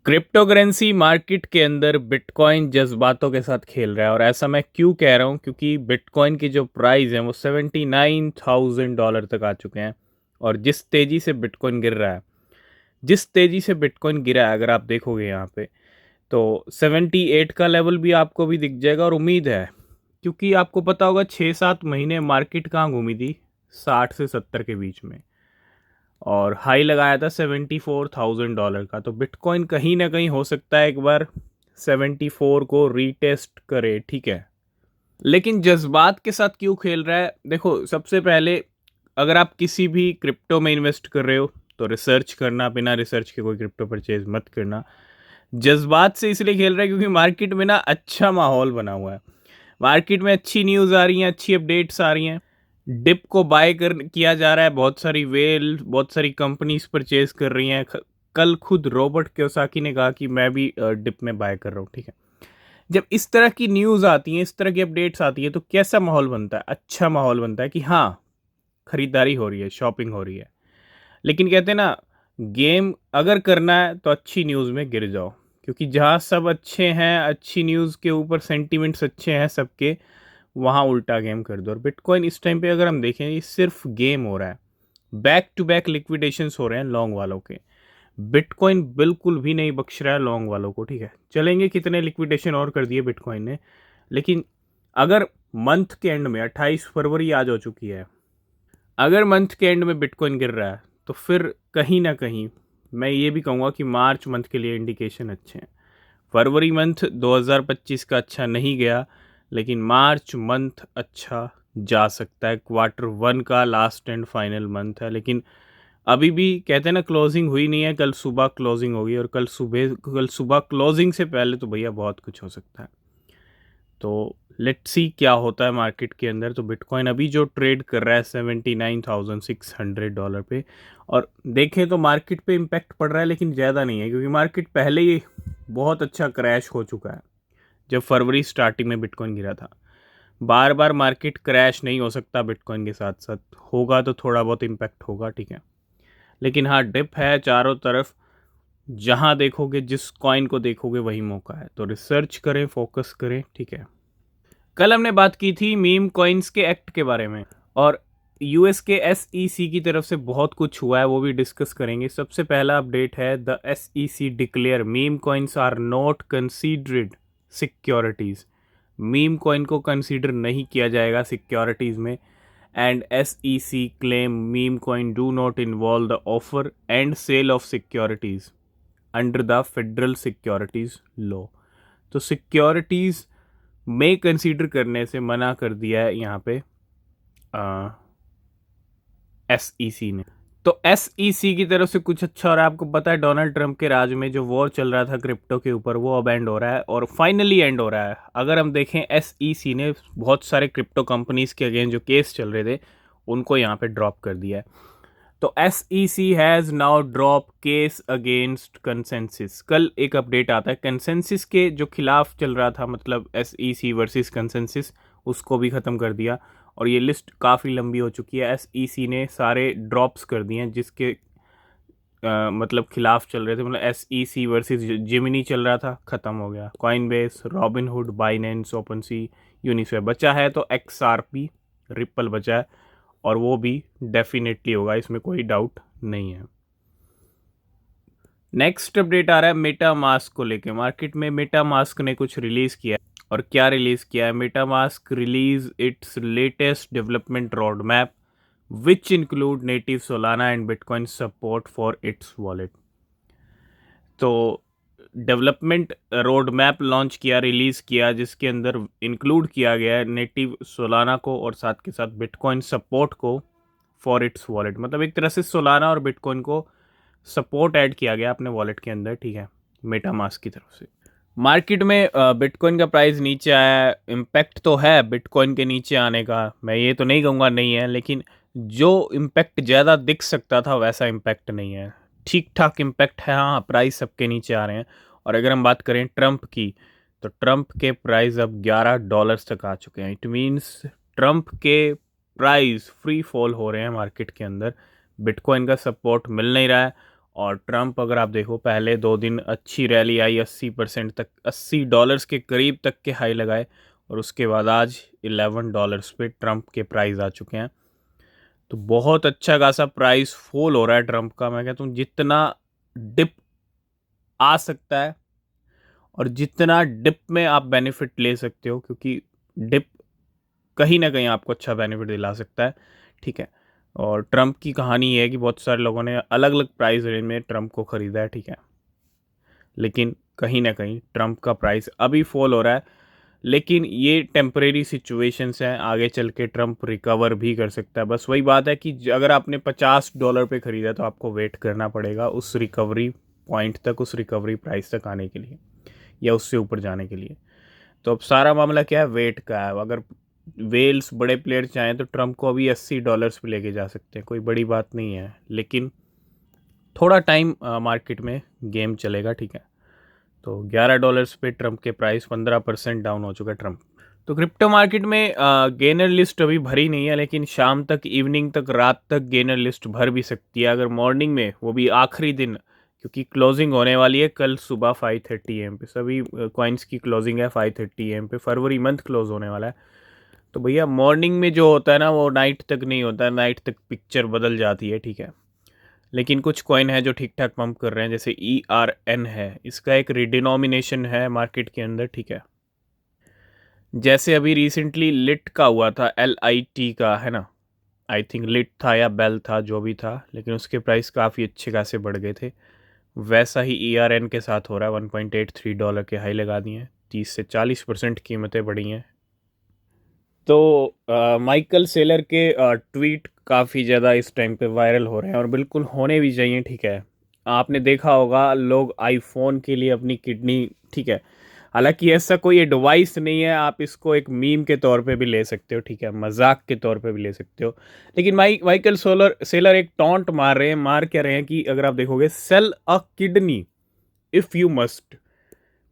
Crypto currency market के अंदर bitcoin जज्बातों के साथ खेल रहा है। और ऐसा मैं क्यों कह रहा हूँ, क्योंकि बिटकॉइन की जो प्राइस है वो $79,000 तक आ चुके हैं। और जिस तेज़ी से बिटकॉइन गिर रहा है, जिस तेज़ी से बिटकॉइन गिरा है, अगर आप देखोगे यहाँ पे तो 78 का लेवल भी आपको भी दिख जाएगा। और उम्मीद है, क्योंकि आपको पता होगा 6-7 महीने मार्केट कहाँ घूमी थी, 60 से 70 के बीच में, और हाई लगाया था $74,000 का। तो बिटकॉइन कहीं ना कहीं हो सकता है एक बार 74 को रीटेस्ट करे, ठीक है। लेकिन जज्बात के साथ क्यों खेल रहा है? देखो, सबसे पहले अगर आप किसी भी क्रिप्टो में इन्वेस्ट कर रहे हो तो रिसर्च करना, बिना रिसर्च के कोई क्रिप्टो परचेज मत करना। जज्बात से इसलिए खेल रहा है क्योंकि मार्केट में ना अच्छा माहौल बना हुआ है, मार्केट में अच्छी न्यूज़ आ रही हैं, अच्छी अपडेट्स आ रही हैं। डिप को बाय कर किया जा रहा है, बहुत सारी वेल, बहुत सारी कंपनीज परचेज कर रही हैं। कल खुद रॉबर्ट कियोसाकी ने कहा कि मैं भी डिप में बाय कर रहा हूँ, ठीक है। जब इस तरह की न्यूज़ आती हैं, इस तरह की अपडेट्स आती है, तो कैसा माहौल बनता है? अच्छा माहौल बनता है कि हाँ, खरीदारी हो रही है, शॉपिंग हो रही है। लेकिन कहते हैं ना, गेम अगर करना है तो अच्छी न्यूज़ में गिर जाओ, क्योंकि जहाँ सब अच्छे हैं, अच्छी न्यूज़ के ऊपर सेंटिमेंट्स अच्छे हैं सबके, वहाँ उल्टा गेम कर दो। और बिटकॉइन इस टाइम पे अगर हम देखें, ये सिर्फ गेम हो रहा है, बैक टू बैक लिक्विडेशंस हो रहे हैं लॉन्ग वालों के। बिटकॉइन बिल्कुल भी नहीं बख्श रहा है लॉन्ग वालों को, ठीक है। चलेंगे कितने लिक्विडेशन और कर दिए बिटकॉइन ने, लेकिन अगर मंथ के एंड में 28 फरवरी आज हो चुकी है, अगर मंथ के एंड में बिटकॉइन गिर रहा है तो फिर कहीं ना कहीं मैं ये भी कहूँगा कि मार्च मंथ के लिए इंडिकेशन अच्छे हैं। फरवरी मंथ 2025 का अच्छा नहीं गया, लेकिन मार्च मंथ अच्छा जा सकता है। क्वार्टर वन का लास्ट एंड फाइनल मंथ है, लेकिन अभी भी कहते हैं ना, क्लोजिंग हुई नहीं है। कल सुबह क्लोजिंग होगी, और कल सुबह क्लोजिंग से पहले तो भैया बहुत कुछ हो सकता है। तो लेट्स सी क्या होता है मार्केट के अंदर। तो बिटकॉइन अभी जो ट्रेड कर रहा है $79,600 पे, और देखें तो मार्केट पे इम्पैक्ट पड़ रहा है, लेकिन ज़्यादा नहीं है, क्योंकि मार्केट पहले ही बहुत अच्छा क्रैश हो चुका है। जब फरवरी स्टार्टिंग में बिटकॉइन गिरा था, बार बार मार्केट क्रैश नहीं हो सकता बिटकॉइन के साथ साथ, होगा तो थोड़ा बहुत इम्पैक्ट होगा, ठीक है। लेकिन हाँ, डिप है चारों तरफ, जहाँ देखोगे, जिस कॉइन को देखोगे वही मौका है। तो रिसर्च करें, फोकस करें, ठीक है। कल हमने बात की थी मीम कॉइन्स के एक्ट के बारे में, और यूएस के एसईसी की तरफ से बहुत कुछ हुआ है, वो भी डिस्कस करेंगे। सबसे पहला अपडेट है, the SEC declare meme coins are not considered securities. Meme coin को कंसीडर नहीं किया जाएगा सिक्योरिटीज़ में। And SEC claim meme coin do not involve the offer and sale of securities under the federal securities law. तो securities में consider करने से मना कर दिया है यहाँ पे एसईसी ने। तो एसईसी की तरफ से कुछ अच्छा हो रहा है। आपको पता है, डोनाल्ड ट्रंप के राज में जो वॉर चल रहा था क्रिप्टो के ऊपर, वो अब एंड हो रहा है, और फाइनली एंड हो रहा है। अगर हम देखें, एसईसी ने बहुत सारे क्रिप्टो कंपनीज के अगेंस्ट जो केस चल रहे थे, उनको यहाँ पे ड्रॉप कर दिया है। तो SEC has now drop case against consensus. कल एक अपडेट आता है, कंसेंसिस के जो खिलाफ चल रहा था, मतलब एसईसी वर्सेस कंसेंसिस, उसको भी ख़त्म कर दिया। और ये लिस्ट काफ़ी लंबी हो चुकी है, एसईसी ने सारे ड्रॉप्स कर दिए हैं जिसके मतलब खिलाफ चल रहे थे। मतलब एसईसी वर्सेस जिमिनी चल रहा था, ख़त्म हो गया। Coinbase, Robinhood, Binance, OpenSea, Uniswap बचा है, तो एक्सआरपी, रिप्पल बचा है, और वो भी डेफिनेटली होगा, इसमें कोई डाउट नहीं है। नेक्स्ट अपडेट आ रहा है मेटा मास्क को लेके। मार्केट में मेटा मास्क ने कुछ रिलीज़ किया है, और क्या रिलीज़ किया है? Meta mask release it's latest development road map which include native Solana and bitcoin support for its wallet. तो डेवलपमेंट रोड मैप लॉन्च किया, रिलीज़ किया, जिसके अंदर इंक्लूड किया गया है नेटिव सोलाना को, और साथ के साथ बिटकॉइन सपोर्ट को फॉर इट्स वॉलेट। मतलब एक तरह से सोलाना और बिटकॉइन को सपोर्ट ऐड किया गया अपने वॉलेट के अंदर, ठीक है, मेटा मास्क की तरफ से। मार्केट में बिटकॉइन का प्राइस नीचे आया, इम्पैक्ट तो है बिटकॉइन के नीचे आने का, मैं ये तो नहीं कहूँगा नहीं है, लेकिन जो इम्पैक्ट ज़्यादा दिख सकता था वैसा इम्पैक्ट नहीं है। ठीक ठाक इम्पैक्ट है, हाँ, प्राइस सबके नीचे आ रहे हैं। और अगर हम बात करें ट्रंप की, तो ट्रंप के प्राइस अब $11 तक आ चुके हैं। इट मीन्स ट्रंप के प्राइस फ्री फॉल हो रहे हैं मार्केट के अंदर, बिटकॉइन का सपोर्ट मिल नहीं रहा है, और ट्रम्प अगर आप देखो पहले 2 दिन अच्छी रैली आई, 80% तक, $80 के करीब तक के हाई लगाए, और उसके बाद आज $11 पे ट्रम्प के प्राइस आ चुके हैं। तो बहुत अच्छा खासा प्राइस फॉल हो रहा है ट्रम्प का। मैं कहता हूँ जितना डिप आ सकता है और जितना डिप में आप बेनिफिट ले सकते हो, क्योंकि डिप कहीं ना कहीं आपको अच्छा बेनिफिट दिला सकता है, ठीक है। और ट्रम्प की कहानी ये है कि बहुत सारे लोगों ने अलग अलग प्राइस रेंज में ट्रम्प को ख़रीदा है, ठीक है, लेकिन कहीं ना कहीं ट्रम्प का प्राइस अभी फॉल हो रहा है। लेकिन ये टेम्परेरी सिचुएशंस हैं, आगे चल के ट्रम्प रिकवर भी कर सकता है। बस वही बात है कि अगर आपने $50 पे ख़रीदा तो आपको वेट करना पड़ेगा उस रिकवरी पॉइंट तक, उस रिकवरी प्राइस तक आने के लिए या उससे ऊपर जाने के लिए। तो अब सारा मामला क्या है, वेट का है। अगर वेल्स बड़े प्लेयर चाहें तो ट्रम्प को अभी $80 पे लेके जा सकते हैं, कोई बड़ी बात नहीं है, लेकिन थोड़ा टाइम मार्केट में गेम चलेगा, ठीक है। तो $11 पे ट्रम्प के प्राइस 15% डाउन हो चुका है ट्रम्प। तो क्रिप्टो मार्केट में गेनर लिस्ट अभी भरी नहीं है, लेकिन शाम तक, इवनिंग तक, रात तक गेनर लिस्ट भर भी सकती है। अगर मॉर्निंग में, वो भी आखिरी दिन, क्योंकि क्लोजिंग होने वाली है कल सुबह 5:30 AM पे, सभी कॉइन्स की क्लोजिंग है 5:30 AM पे, फरवरी मंथ क्लोज होने वाला है। तो भैया मॉर्निंग में जो होता है ना, वो नाइट तक नहीं होता है, नाइट तक पिक्चर बदल जाती है, ठीक है। लेकिन कुछ कॉइन है जो ठीक ठाक पंप कर रहे हैं, जैसे ERN है, इसका एक रिडिनोमिनेशन है मार्केट के अंदर, ठीक है। जैसे अभी रिसेंटली लिट का हुआ था, LIT का, है ना, आई थिंक लिट था या बेल था, जो भी था, लेकिन उसके प्राइस काफ़ी अच्छे खासे बढ़ गए थे। वैसा ही ERN के साथ हो रहा है, $1.83 के हाई लगा दिए हैं, 30 से 40% कीमतें बढ़ी हैं। तो माइकल सेलर के ट्वीट काफ़ी ज़्यादा इस टाइम पे वायरल हो रहे हैं, और बिल्कुल होने भी चाहिए, ठीक है। आपने देखा होगा लोग आईफोन के लिए अपनी किडनी, ठीक है, हालांकि ऐसा कोई एडवाइस नहीं है, आप इसको एक मीम के तौर पे भी ले सकते हो, ठीक है, मजाक के तौर पे भी ले सकते हो। लेकिन माइकल सेलर एक टॉन्ट मार रहे हैं, मार क्या रहे हैं कि अगर आप देखोगे, sell a kidney if you must,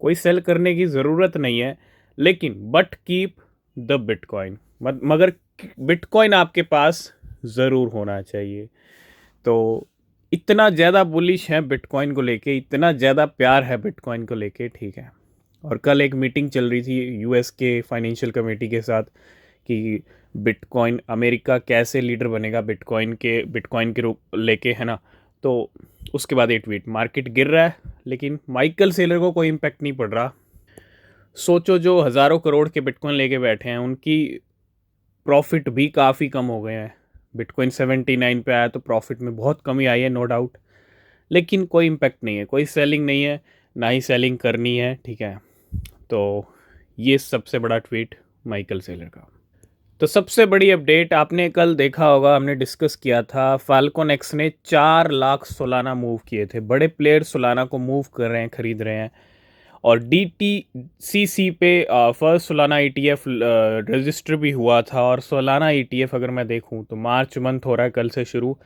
कोई सेल करने की ज़रूरत नहीं है, लेकिन बट कीप द बिटकॉइन, मगर बिटकॉइन आपके पास ज़रूर होना चाहिए। तो इतना ज़्यादा बुलिश है बिटकॉइन को लेके, इतना ज़्यादा प्यार है बिटकॉइन को लेके, ठीक है। और कल एक मीटिंग चल रही थी US के फाइनेंशियल कमेटी के साथ कि बिटकॉइन, अमेरिका कैसे लीडर बनेगा बिटकॉइन के रूप लेके, है ना। तो उसके बाद ये ट्वीट, मार्केट गिर रहा है लेकिन माइकल सेलर को कोई इम्पैक्ट नहीं पड़ रहा। सोचो जो हज़ारों करोड़ के बिटकॉइन लेके बैठे हैं, उनकी प्रॉफिट भी काफ़ी कम हो गए हैं। बिटकॉइन 79 पे आया तो प्रॉफिट में बहुत कमी आई है, नो डाउट, लेकिन कोई इम्पैक्ट नहीं है, कोई सेलिंग नहीं है, ना ही सेलिंग करनी है, ठीक है। तो ये सबसे बड़ा ट्वीट माइकल सेलर का। तो सबसे बड़ी अपडेट, आपने कल देखा होगा, हमने डिस्कस किया था, फाल्कन एक्स ने 4 लाख सोलाना मूव किए थे। बड़े प्लेयर सोलाना को मूव कर रहे हैं, खरीद रहे हैं। और DTCC पे फर्स्ट सोलाना ETF रजिस्टर भी हुआ था। और सोलाना ETF अगर मैं देखूं तो मार्च मंथ हो रहा है कल से शुरू,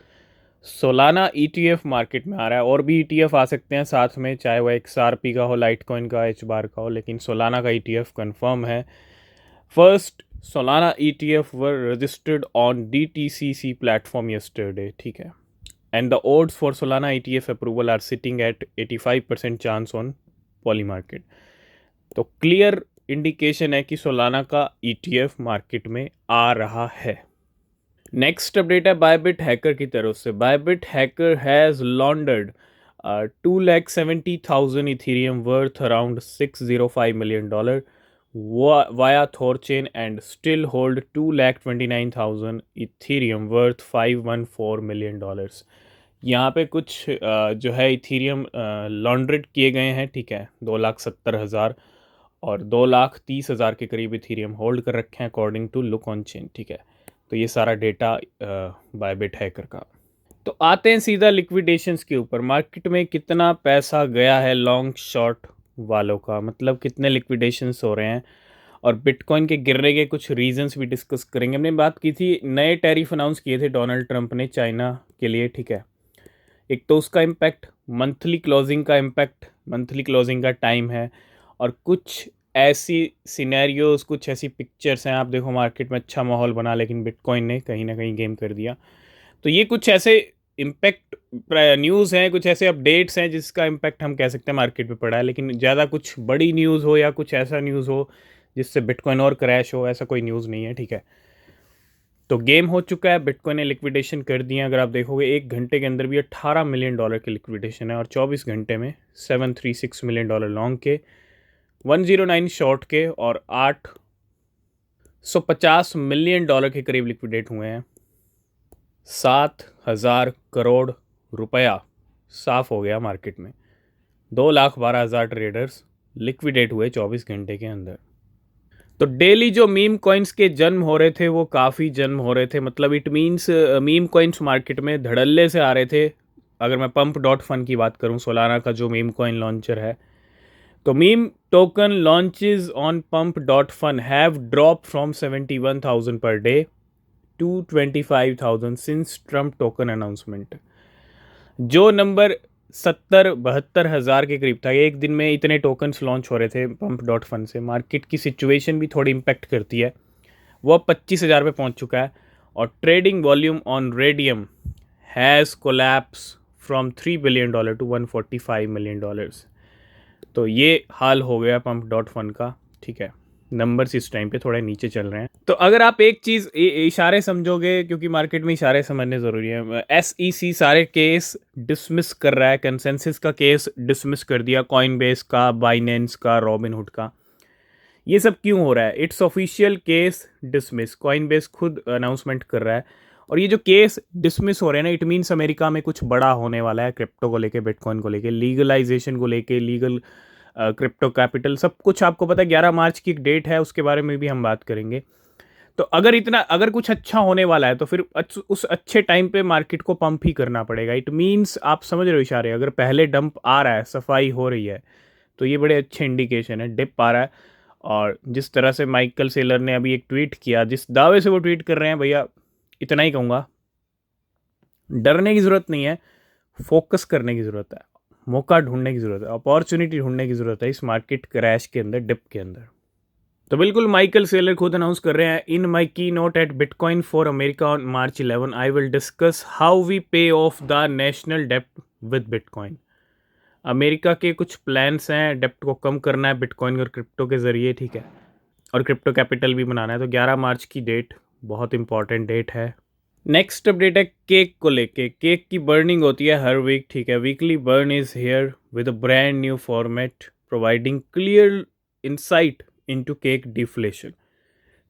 सोलाना ETF मार्केट में आ रहा है। और भी ETF आ सकते हैं साथ में, चाहे वह XRP का हो, लाइट कॉइन का, HBAR का हो, लेकिन सोलाना का ETF कंफर्म है। First Solana ETF were registered on DTCC platform yesterday, ठीक है। And the odds for Solana ETF approval are sitting at 85% chance on Polymarket. तो क्लियर इंडिकेशन है कि सोलाना का ETF मार्केट में आ रहा है। नेक्स्ट अपडेट है बायबिट हैकर की तरफ से। Bybit hacker has laundered 2,70,000 Ethereum worth around $605 million via Thorchain and still hold 2,29,000 Ethereum worth $514 million। यहाँ पे कुछ जो है इथेरियम लॉन्ड्रेड किए गए हैं, ठीक है, 2,70,000 और 2,30,000 के करीब इथेरियम होल्ड कर रखे हैं according to Lookonchain, ठीक है। तो ये सारा डेटा बायबिट हैकर का। तो आते हैं सीधा लिक्विडेशंस के ऊपर। मार्केट में कितना पैसा गया है लॉन्ग शॉर्ट वालों का, मतलब कितने लिक्विडेशंस हो रहे हैं, और बिटकॉइन के गिरने के कुछ रीजंस भी डिस्कस करेंगे। हमने बात की थी, नए टैरिफ अनाउंस किए थे डोनाल्ड ट्रंप ने चाइना के लिए, ठीक है। एक तो उसका इम्पैक्ट, मंथली क्लोजिंग का इम्पैक्ट, मंथली क्लोजिंग का टाइम है, और कुछ ऐसी सिनेरियोज, कुछ ऐसी पिक्चर्स हैं। आप देखो मार्केट में अच्छा माहौल बना, लेकिन बिटकॉइन ने कहीं ना कहीं गेम कर दिया। तो ये कुछ ऐसे इम्पैक्ट न्यूज़ हैं, कुछ ऐसे अपडेट्स हैं जिसका इम्पैक्ट हम कह सकते हैं मार्केट पे पड़ा है, लेकिन ज़्यादा कुछ बड़ी न्यूज़ हो या कुछ ऐसा न्यूज़ हो जिससे बिटकॉइन और क्रैश हो, ऐसा कोई न्यूज़ नहीं है, ठीक है। तो गेम हो चुका है, बिटकॉइन ने लिक्विडेशन कर दिया। अगर आप देखोगे 1 घंटे के अंदर भी $18 मिलियन की लिक्विडेशन है, और 24 घंटे में $736 मिलियन लॉन्ग के, 109 शॉर्ट के, और $850 मिलियन के करीब लिक्विडेट हुए हैं। 7,000 करोड़ रुपया साफ हो गया मार्केट में। 2,12,000 ट्रेडर्स लिक्विडेट हुए 24 घंटे के अंदर। तो डेली जो मीम कॉइन्स के जन्म हो रहे थे वो काफ़ी जन्म हो रहे थे, मतलब it means meme coins market में धड़ल्ले से आ रहे थे। अगर मैं पंप डॉट फन की बात करूं, सोलाना का जो मीम कॉइन लॉन्चर है, तो meme token launches on pump dot fun have drop from 71,000 per day to 25,000 since Trump token announcement. जो नंबर 70-72 हज़ार के करीब था, एक दिन में इतने टोकन्स लॉन्च हो रहे थे पंप डॉट फन से। मार्केट की सिचुएशन भी थोड़ी इम्पेक्ट करती है, वो अब 25,000 पे पहुंच चुका है। और trading volume on Raydium has collapse from $3 billion to $145 million. तो ये हाल हो गया पंप डॉट फन का, ठीक है। नंबर्स इस टाइम पे थोड़े नीचे चल रहे हैं। तो अगर आप एक चीज़ इशारे समझोगे, क्योंकि मार्केट में इशारे समझने ज़रूरी है, SEC सारे केस डिसमिस कर रहा है, कंसेंसस का केस डिसमिस कर दिया, कॉइनबेस का, बाइनेंस का, रॉबिनहुड का। ये सब क्यों हो रहा है? It's official case dismiss, Coinbase खुद अनाउंसमेंट कर रहा है। और ये जो केस डिसमिस हो रहे हैं ना, इट मीन्स अमेरिका में कुछ बड़ा होने वाला है क्रिप्टो को लेके, बिटकॉइन को लेके, लीगलाइजेशन को लेके, लीगल क्रिप्टो कैपिटल, सब कुछ आपको पता है। 11 मार्च की एक डेट है, उसके बारे में भी हम बात करेंगे। तो अगर कुछ अच्छा होने वाला है तो फिर उस अच्छे टाइम पे मार्केट को पंप ही करना पड़ेगा। इट मीन्स आप समझ रहे हो इशारे, अगर पहले डंप आ रहा है, सफाई हो रही है, तो ये बड़े अच्छे इंडिकेशन है। डिप आ रहा है, और जिस तरह से माइकल सेलर ने अभी एक ट्वीट किया, जिस दावे से वो ट्वीट कर रहे हैं, भैया इतना ही कहूँगा, डरने की ज़रूरत नहीं है, फोकस करने की ज़रूरत है, मौका ढूंढने की ज़रूरत है, अपॉर्चुनिटी ढूंढने की ज़रूरत है इस मार्केट क्रैश के अंदर, डिप के अंदर। तो बिल्कुल माइकल सेलर खुद अनाउंस कर रहे हैं, in my keynote at Bitcoin for America on March 11 I will discuss how we pay off the national डेप्ट विद बिटकॉइन। अमेरिका के कुछ प्लान्स हैं डेप्ट को कम करना है बिटकॉइन और क्रिप्टो के ज़रिए, ठीक है, और क्रिप्टो कैपिटल भी बनाना है। तो 11 मार्च की डेट बहुत इंपॉर्टेंट डेट है। नेक्स्ट अपडेट है केक को लेके। केक की बर्निंग होती है हर वीक, ठीक है। Weekly burn is here with a brand new format providing clear insight into cake deflation.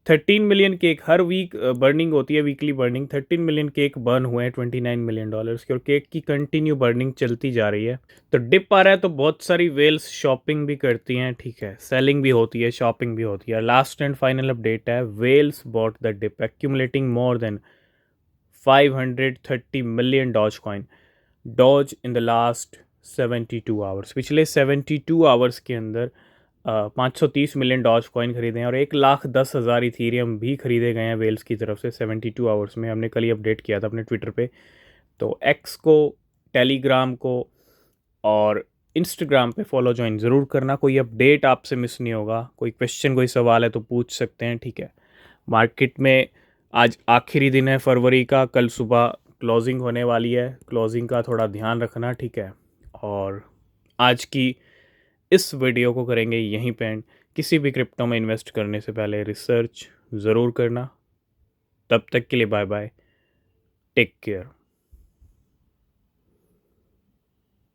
13 million cake हर वीक बर्निंग होती है, weekly burning. 13 million cake burn हुए हैं $29 मिलियन के, और केक की कंटिन्यू बर्निंग चलती जा रही है। तो डिप आ रहा है तो बहुत सारी वेल्स शॉपिंग भी करती हैं, ठीक है, सेलिंग भी होती है, शॉपिंग भी होती है। लास्ट एंड फाइनल अपडेट है, whales bought the dip accumulating more than 530 million Dogecoin DOGE in the last 72 hours. पिछले 72 आवर्स के अंदर 530 मिलियन डॉज कॉइन खरीदे हैं, और 1,10,000 इथीरियम भी खरीदे गए हैं वेल्स की तरफ से 72 आवर्स में। हमने कल ही अपडेट किया था अपने ट्विटर पे। तो एक्स को, टेलीग्राम को और इंस्टाग्राम पे फॉलो ज्वाइन ज़रूर करना। कोई अपडेट आपसे मिस नहीं होगा। कोई क्वेश्चन, कोई सवाल है तो पूछ सकते हैं, ठीक है। मार्केट में आज आखिरी दिन है फरवरी का, कल सुबह क्लोजिंग होने वाली है, क्लोजिंग का थोड़ा ध्यान रखना, ठीक है। और आज की इस वीडियो को करेंगे यहीं पे एंड। किसी भी क्रिप्टो में इन्वेस्ट करने से पहले रिसर्च ज़रूर करना। तब तक के लिए बाय बाय, टेक केयर।